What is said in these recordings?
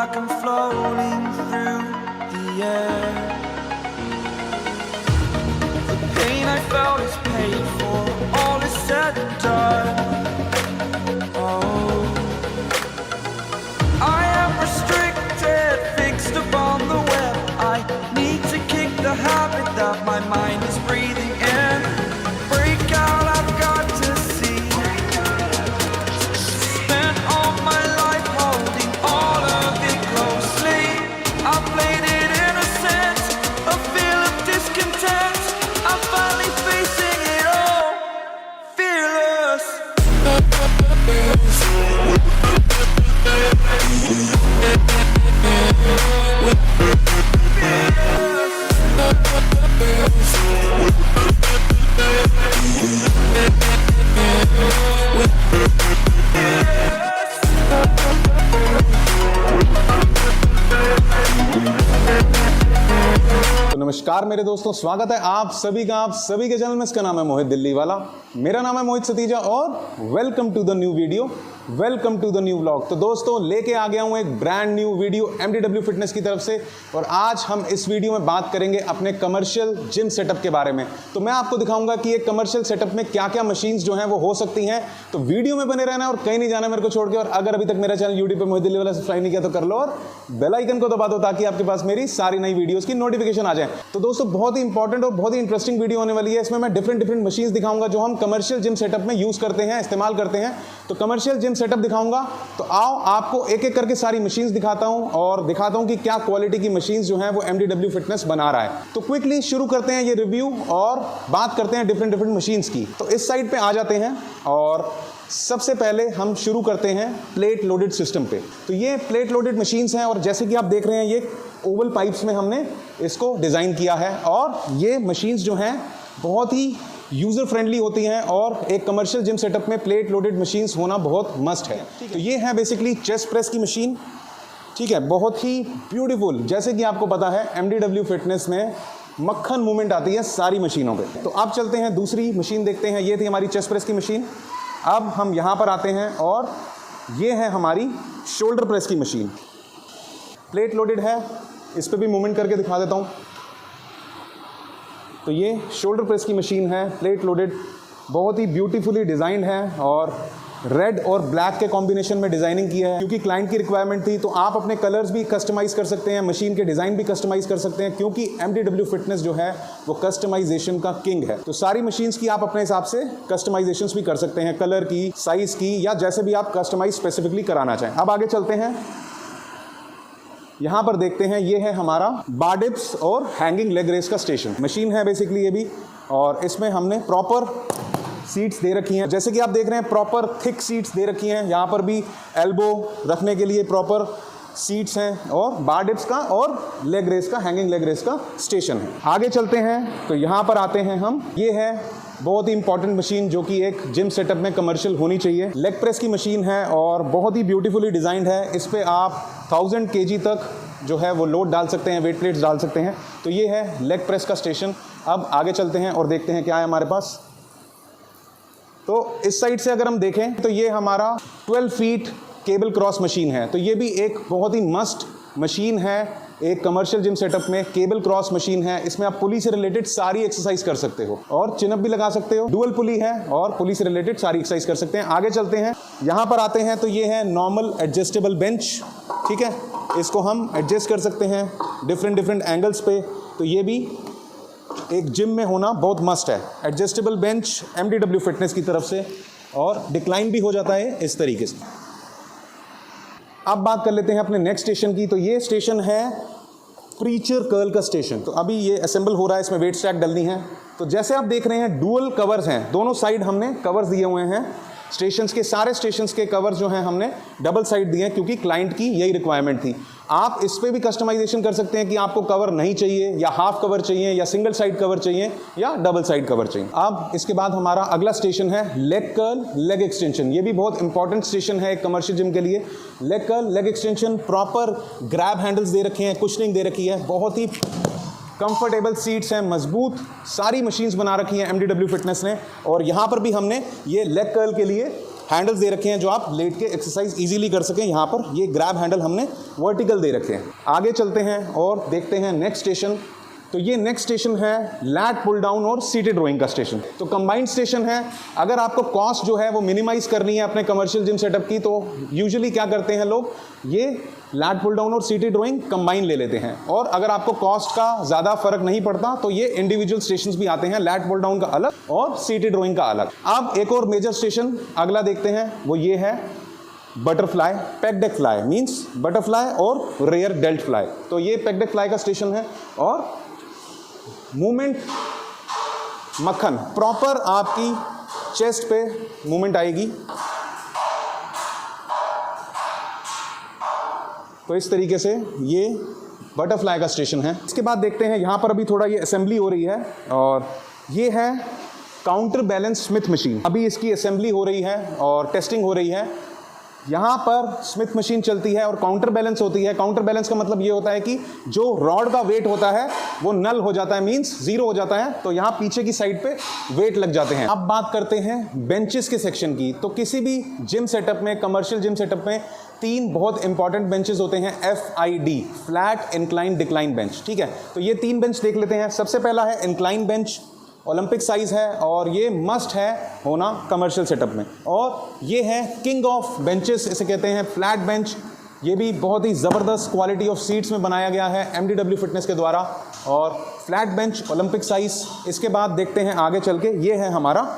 like I'm floating through the air. The pain I felt is paid for, all is said and done. Oh, I am restricted, fixed upon the web. I need to kick the habit that my mind is breathing in. Break out, I've got to see. Spent all my life holding all of it closely. I played it innocent, a feel of discontent. I'm finally facing it all, fearless. तो नमस्कार मेरे दोस्तों, स्वागत है आप सभी के channel में। इसका नाम है मोहित दिल्ली वाला, मेरा नाम है मोहित सतीजा और welcome to the new video, welcome to the new vlog. तो दोस्तों लेके आ गया हूं एक brand new video MDW fitness की तरफ से, और आज हम इस वीडियो में बात करेंगे अपने कमर्शियल जिम सेटअप के बारे में। तो मैं आपको दिखाऊंगा कि एक कमर्शियल सेटअप में क्या क्या मशीन्स जो हैं वो हो सकती हैं। तो वीडियो में बने रहना और कहीं नहीं जाना मेरे को छोड़ के। और अगर अभी तक मेरा चैनल यूट्यूब पे मोहित दिल्ली वाला सब्सक्राइब नहीं किया तो कर लो और बेल आइकन को दबा दो ताकि आपके पास मेरी सारी नई वीडियोस की नोटिफिकेशन आ जाए। तो दोस्तों बहुत ही इंपॉर्टेंट और बहुत ही इंटरेस्टिंग वीडियो होने वाली है। इसमें मैं डिफरेंट मशीन्स दिखाऊंगा जो हम कमर्शियल जिम सेटअप में यूज करते हैं, इस्तेमाल करते हैं। तो कमर्शियल जिम सेटअप दिखाऊंगा। तो आओ आपको एक एक करके सारी मशीन्स दिखाता हूं और दिखाता हूं कि क्या क्वालिटी की मशीन्स जो हैं वो MDW फिटनेस बना रहा है। तो क्विकली शुरू करते हैं ये रिव्यू और बात करते हैं डिफरेंट मशीन्स की। तो इस साइड पे आ जाते हैं और सबसे पहले हम शुरू करते हैं प्लेट लोडेड सिस्टम पे। तो ये प्लेट लोडेड मशीन्स हैं और जैसे कि आप देख रहे हैं ये ओवल पाइप्स में हमने इसको डिज़ाइन किया है। और ये मशीन्स जो हैं बहुत ही यूज़र फ्रेंडली होती हैं और एक कमर्शियल जिम सेटअप में प्लेट लोडेड मशीन्स होना बहुत मस्ट है। तो ये है बेसिकली चेस्ट प्रेस की मशीन, ठीक है, बहुत ही ब्यूटीफुल। जैसे कि आपको पता है MDW फिटनेस में मक्खन मूवमेंट आती है सारी मशीनों पे। तो अब चलते हैं दूसरी मशीन देखते हैं। ये थी हमारी चेस्ट प्रेस की मशीन। अब हम यहाँ पर आते हैं और ये है हमारी शोल्डर प्रेस की मशीन। प्लेट लोडेड है, इस पर भी मूवमेंट करके दिखा देता हूँ। तो ये शोल्डर प्रेस की मशीन है, प्लेट लोडेड, बहुत ही ब्यूटीफुली डिज़ाइंड है और रेड और ब्लैक के कॉम्बिनेशन में डिज़ाइनिंग किया है क्योंकि क्लाइंट की रिक्वायरमेंट थी। तो आप अपने कलर्स भी कस्टमाइज़ कर सकते हैं, मशीन के डिज़ाइन भी कस्टमाइज़ कर सकते हैं क्योंकि MDW फिटनेस जो है वो कस्टमाइजेशन का किंग है। तो सारी मशीन्स की आप अपने हिसाब से कस्टमाइजेशंस भी कर सकते हैं, कलर की, साइज़ की, या जैसे भी आप कस्टमाइज स्पेसिफिकली कराना चाहें। अब आगे चलते हैं, यहाँ पर देखते हैं। ये है हमारा बार डिप्स और हैंगिंग लेग रेस का स्टेशन मशीन है बेसिकली ये भी। और इसमें हमने प्रॉपर सीट्स दे रखी हैं, जैसे कि आप देख रहे हैं प्रॉपर थिक सीट्स दे रखी हैं। यहाँ पर भी एल्बो रखने के लिए प्रॉपर सीट्स हैं और बार डिप्स का और लेग रेस का, हैंगिंग लेग रेस का स्टेशन है। आगे चलते हैं तो यहाँ पर आते हैं हम। ये है बहुत ही इंपॉर्टेंट मशीन जो कि एक जिम सेटअप में कमर्शियल होनी चाहिए। लेग प्रेस की मशीन है और बहुत ही ब्यूटीफुली डिज़ाइंड है। इस पर आप 1000 kg तक जो है वो लोड डाल सकते हैं, वेट प्लेट्स डाल सकते हैं। तो ये है लेग प्रेस का स्टेशन। अब आगे चलते हैं और देखते हैं क्या है हमारे पास। तो इस साइड से अगर हम देखें तो ये हमारा 12 फीट केबल क्रॉस मशीन है। तो ये भी एक बहुत ही मस्ट मशीन है एक कमर्शियल जिम सेटअप में। केबल क्रॉस मशीन है, इसमें आप पुली से रिलेटेड सारी एक्सरसाइज कर सकते हो और चिनअप भी लगा सकते हो। डुअल पुली है और पुली से रिलेटेड सारी एक्सरसाइज कर सकते हैं। आगे चलते हैं, यहाँ पर आते हैं तो ये है नॉर्मल एडजस्टेबल बेंच, ठीक है। इसको हम एडजस्ट कर सकते हैं डिफरेंट एंगल्स पे। तो ये भी एक जिम में होना बहुत मस्ट है। एडजस्टेबल बेंच MDW फिटनेस की तरफ से, और डिक्लाइन भी हो जाता है इस तरीके से। अब बात कर लेते हैं अपने नेक्स्ट स्टेशन की। तो ये स्टेशन है प्रीचर कर्ल का स्टेशन। तो अभी ये असेंबल हो रहा है, इसमें वेट स्टैक डलनी है। तो जैसे आप देख रहे हैं डुअल कवर्स हैं, दोनों साइड हमने कवर्स दिए हुए हैं। स्टेशंस के सारे स्टेशंस के कवर्स जो हैं हमने डबल साइड दिए हैं क्योंकि क्लाइंट की यही रिक्वायरमेंट थी। आप इस पर भी कस्टमाइजेशन कर सकते हैं कि आपको कवर नहीं चाहिए या हाफ कवर चाहिए या सिंगल साइड कवर चाहिए या डबल साइड कवर चाहिए। अब इसके बाद हमारा अगला स्टेशन है लेग कर्ल लेग एक्सटेंशन। ये भी बहुत इंपॉर्टेंट स्टेशन है एक कमर्शियल जिम के लिए। Leg curl leg extension, proper grab handles दे रखे हैं, कुशनिंग दे रखी है, बहुत ही कंफर्टेबल सीट्स हैं, मजबूत सारी मशीन्स बना रखी हैं MDW फिटनेस ने। और यहाँ पर भी हमने ये लेग कर्ल के लिए हैंडल्स दे रखे हैं जो आप लेट के एक्सरसाइज इजीली कर सकें। यहाँ पर ये ग्रैब हैंडल हमने वर्टिकल दे रखे हैं। आगे चलते हैं और देखते हैं नेक्स्ट स्टेशन। तो ये नेक्स्ट स्टेशन है लैट पुल डाउन और सीटेड रोइंग का स्टेशन। तो कंबाइंड स्टेशन है। अगर आपको कॉस्ट जो है वो मिनिमाइज करनी है अपने कमर्शियल जिम सेटअप की, तो यूजुअली क्या करते हैं लोग, ये लैट पुल डाउन और सीटेड रोइंग कंबाइन ले लेते हैं। और अगर आपको कॉस्ट का ज़्यादा फर्क नहीं पड़ता तो ये इंडिविजुअल स्टेशंस भी आते हैं, लैट पुल डाउन का अलग और सीटेड रोइंग का अलग। अब एक और मेजर स्टेशन अगला देखते हैं, वो ये है butterfly pack deck fly, means butterfly और रेयर डेल्ट फ्लाई। तो ये पेक डेक फ्लाई का स्टेशन है और मूवमेंट मक्खन प्रॉपर आपकी चेस्ट पे मूवमेंट आएगी। तो इस तरीके से ये बटरफ्लाई का स्टेशन है। इसके बाद देखते हैं यहाँ पर अभी थोड़ा ये असेंबली हो रही है और ये है काउंटर बैलेंस स्मिथ मशीन। अभी इसकी असेंबली हो रही है और टेस्टिंग हो रही है। यहाँ पर स्मिथ मशीन चलती है और काउंटर बैलेंस होती है। काउंटर बैलेंस का मतलब ये होता है कि जो रॉड का वेट होता है वो नल हो जाता है, मींस जीरो हो जाता है, तो यहाँ पीछे की साइड पे वेट लग जाते हैं। अब बात करते हैं बेंचेस के सेक्शन की। तो किसी भी जिम सेटअप में, कमर्शियल जिम सेटअप में 3 बहुत इंपॉर्टेंट बेंचेस होते हैं, FID, flat incline decline bench. ठीक है, तो ये 3 बेंच देख लेते हैं। सबसे पहला है इंक्लाइन बेंच, ओलंपिक साइज है और ये मस्ट है होना कमर्शियल सेटअप में। और ये है किंग ऑफ बेंचेस, इसे कहते हैं फ्लैट बेंच। ये भी बहुत ही ज़बरदस्त क्वालिटी ऑफ सीट्स में बनाया गया है MDW फिटनेस के द्वारा, और फ्लैट बेंच ओलंपिक साइज। इसके बाद देखते हैं आगे चल के, ये है हमारा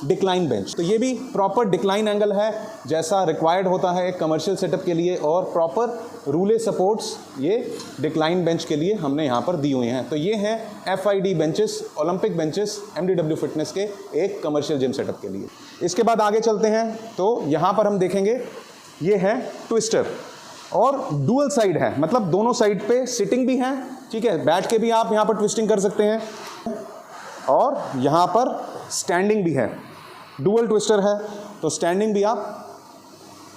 डिक्लाइन बेंच। तो ये भी प्रॉपर डिक्लाइन एंगल है जैसा रिक्वायर्ड होता है एक कमर्शियल सेटअप के लिए, और प्रॉपर रूले सपोर्ट्स ये डिक्लाइन बेंच के लिए हमने यहाँ पर दी हुई हैं। तो ये हैं FID benches, Olympic benches MDW fitness के एक कमर्शियल जिम सेटअप के लिए। इसके बाद आगे चलते हैं तो यहाँ पर हम देखेंगे ये है ट्विस्टर, और डुअल साइड है, मतलब दोनों साइड पे सिटिंग भी है। ठीक है, बैठ के भी आप यहाँ पर ट्विस्टिंग कर सकते हैं और यहाँ पर स्टैंडिंग भी है। डुअल ट्विस्टर है तो स्टैंडिंग भी आप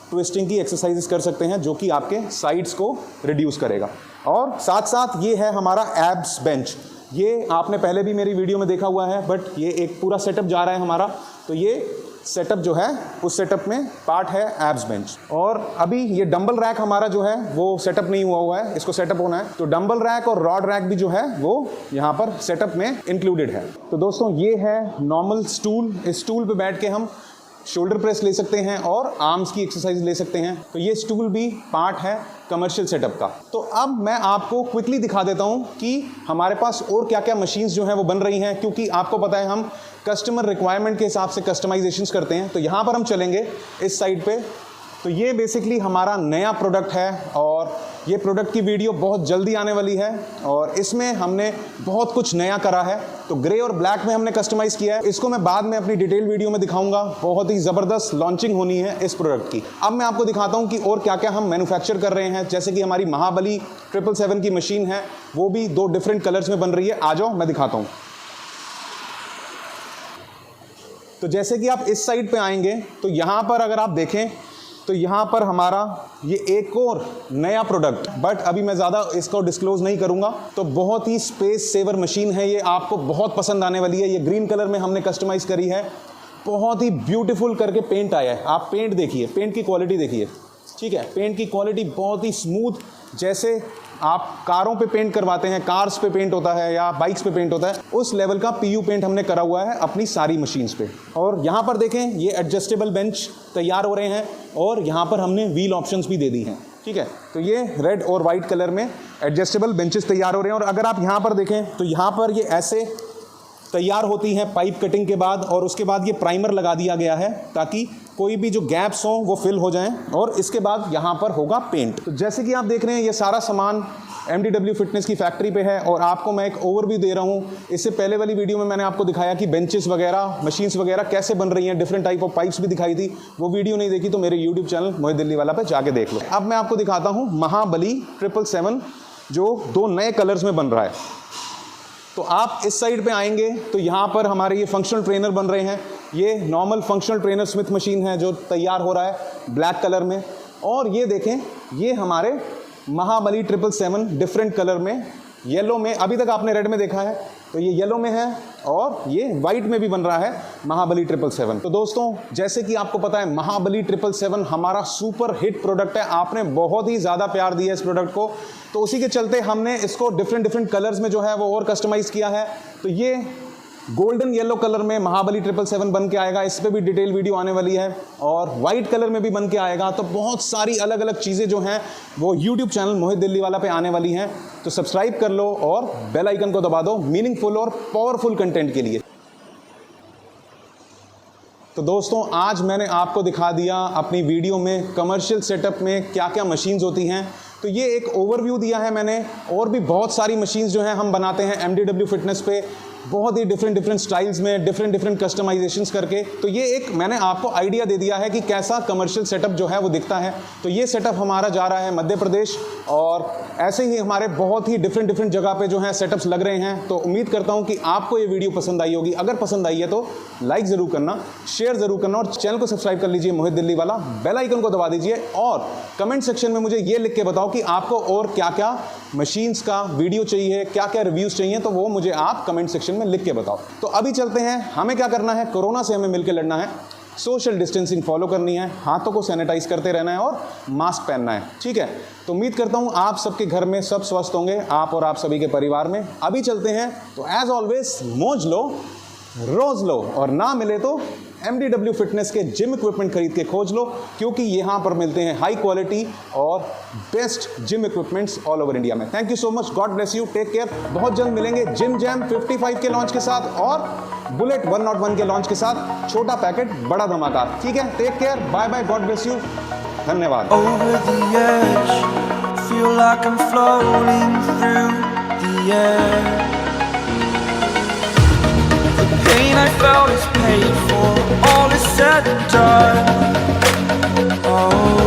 ट्विस्टिंग की एक्सरसाइजेस कर सकते हैं, जो कि आपके साइड्स को रिड्यूस करेगा। और साथ साथ ये है हमारा एब्स बेंच। ये आपने पहले भी मेरी वीडियो में देखा हुआ है, बट ये एक पूरा सेटअप जा रहा है हमारा। तो ये सेटअप जो है उस सेटअप में पार्ट है एब्स बेंच। और अभी ये डंबल रैक हमारा जो है वो सेटअप नहीं हुआ है, इसको सेटअप होना है। तो डंबल रैक और रॉड रैक भी जो है वो यहाँ पर सेटअप में इंक्लूडेड है। तो दोस्तों ये है नॉर्मल स्टूल। इस स्टूल पे बैठ के हम शोल्डर प्रेस ले सकते हैं और आर्म्स की एक्सरसाइज ले सकते हैं। तो ये स्टूल भी पार्ट है कमर्शियल सेटअप का। तो अब मैं आपको क्विकली दिखा देता हूँ कि हमारे पास और क्या क्या मशीन्स जो हैं वो बन रही हैं, क्योंकि आपको पता है हम कस्टमर रिक्वायरमेंट के हिसाब से कस्टमाइजेशंस करते हैं। तो यहाँ पर हम चलेंगे इस साइड पे। तो ये बेसिकली हमारा नया प्रोडक्ट है और ये प्रोडक्ट की वीडियो बहुत जल्दी आने वाली है, और इसमें हमने बहुत कुछ नया करा है। तो ग्रे और ब्लैक में हमने कस्टमाइज किया है। इसको मैं बाद में अपनी डिटेल वीडियो में दिखाऊंगा। बहुत ही ज़बरदस्त लॉन्चिंग होनी है इस प्रोडक्ट की। अब मैं आपको दिखाता हूँ कि और क्या क्या हम मैन्युफैक्चर कर रहे हैं। जैसे कि हमारी महाबली 777 की मशीन है, वो भी 2 डिफरेंट कलर्स में बन रही है। आ जाओ मैं दिखाता हूँ। तो जैसे कि आप इस साइड पे आएंगे तो यहाँ पर अगर आप देखें तो यहाँ पर हमारा ये एक और नया प्रोडक्ट, बट अभी मैं ज़्यादा इसको डिस्क्लोज नहीं करूँगा। तो बहुत ही स्पेस सेवर मशीन है ये, आपको बहुत पसंद आने वाली है। ये ग्रीन कलर में हमने कस्टमाइज़ करी है, बहुत ही ब्यूटीफुल करके पेंट आया है। आप पेंट देखिए, पेंट की क्वालिटी देखिए। ठीक है, पेंट की क्वालिटी बहुत ही स्मूथ, जैसे आप कारों पे पेंट करवाते हैं, कार्स पे पेंट होता है या बाइक्स पे पेंट होता है, उस लेवल का PU पेंट हमने करा हुआ है अपनी सारी मशीन्स पे। और यहाँ पर देखें ये एडजस्टेबल बेंच तैयार हो रहे हैं और यहाँ पर हमने व्हील ऑप्शंस भी दे दी हैं। ठीक है, तो ये रेड और वाइट कलर में एडजस्टेबल बेंचेस तैयार हो रहे हैं। और अगर आप यहाँ पर देखें तो यहाँ पर ये ऐसे तैयार होती हैं पाइप कटिंग के बाद, और उसके बाद ये प्राइमर लगा दिया गया है ताकि कोई भी जो गैप्स हों वो फिल हो जाएं, और इसके बाद यहाँ पर होगा पेंट। तो जैसे कि आप देख रहे हैं ये सारा सामान MDW फिटनेस की फैक्ट्री पे है, और आपको मैं एक ओवरव्यू दे रहा हूँ। इससे पहले वाली वीडियो में मैंने आपको दिखाया कि बेंचेस वगैरह, मशीन्स वगैरह कैसे बन रही हैं, डिफरेंट टाइप ऑफ पाइप्स भी दिखाई थी। वो वीडियो नहीं देखी तो मेरे यूट्यूब चैनल मोहित दिल्ली वाला पे जाके देख लो। अब मैं आपको दिखाता हूँ महाबली 777 जो 2 नए कलर्स में बन रहा है। तो आप इस साइड पे आएंगे तो यहाँ पर हमारे ये फंक्शनल ट्रेनर बन रहे हैं। ये normal functional trainer Smith machine है जो तैयार हो रहा है ब्लैक कलर में, और ये देखें ये हमारे महाबली 777 डिफरेंट कलर में, येलो में, अभी तक आपने रेड में देखा है, तो ये येलो में है और ये वाइट में भी बन रहा है महाबली 777। तो दोस्तों, जैसे कि आपको पता है महाबली 777 हमारा सुपर हिट प्रोडक्ट है। आपने बहुत ही ज़्यादा प्यार दिया इस प्रोडक्ट को, तो उसी के चलते हमने इसको डिफरेंट कलर्स में जो है वो और कस्टमाइज़ किया है। तो ये गोल्डन येलो कलर में महाबली 777 बन के आएगा, इस पर भी डिटेल वीडियो आने वाली है, और वाइट कलर में भी बन के आएगा। तो बहुत सारी अलग अलग चीज़ें जो हैं वो यूट्यूब चैनल मोहित दिल्ली वाला पे आने वाली हैं। तो सब्सक्राइब कर लो और बेल आइकन को दबा दो मीनिंगफुल और पावरफुल कंटेंट के लिए। तो दोस्तों, आज मैंने आपको दिखा दिया अपनी वीडियो में कमर्शियल सेटअप में क्या क्या मशीन्स होती हैं। तो ये एक ओवरव्यू दिया है मैंने, और भी बहुत सारी मशीन्स जो हैं हम बनाते हैं MDW फिटनेस पे, बहुत ही डिफरेंट स्टाइल्स में डिफरेंट कस्टमाइजेशंस करके। तो ये एक मैंने आपको आइडिया दे दिया है कि कैसा कमर्शियल सेटअप जो है वो दिखता है। तो ये सेटअप हमारा जा रहा है मध्य प्रदेश, और ऐसे ही हमारे बहुत ही डिफरेंट जगह पे जो है सेटअप्स लग रहे हैं। तो उम्मीद करता हूँ कि आपको ये वीडियो पसंद आई होगी। अगर पसंद आई है तो लाइक ज़रूर करना, शेयर ज़रूर करना, और चैनल को सब्सक्राइब कर लीजिए मोहित दिल्ली वाला, बेल आइकन को दबा दीजिए, और कमेंट सेक्शन में मुझे ये लिख के बताओ कि आपको और क्या क्या मशीन्स का वीडियो चाहिए, क्या क्या रिव्यूज़ चाहिए, तो वो मुझे आप कमेंट सेक्शन में लिख के बताओ। तो अभी चलते हैं, हमें क्या करना है, कोरोना से हमें मिलकर लड़ना है, सोशल डिस्टेंसिंग फॉलो करनी है, हाथों को सैनिटाइज करते रहना है और मास्क पहनना है, ठीक है। तो उम्मीद करता हूँ आप सबके घर में सब स्वस्थ होंगे, आप और आप सभी के परिवार में। अभी चलते हैं, तो एज ऑलवेज मौज लो, रोज लो, और ना मिले तो MDW फिटनेस के जिम इक्विपमेंट खरीद के खोज लो, क्योंकि यहाँ पर मिलते हैं हाई क्वालिटी और best gym equipments all over India में। Thank you so much, God bless you, take care. बहुत जल्द मिलेंगे जिम जैम 55 के लॉन्च के साथ और बुलेट 101 के लॉन्च के साथ, छोटा पैकेट बड़ा धमाका, ठीक है। Take care, bye bye, God bless you, धन्यवाद। Over the edge, feel like I'm floating through the air. The pain I felt is paid for, all is said and done. Oh.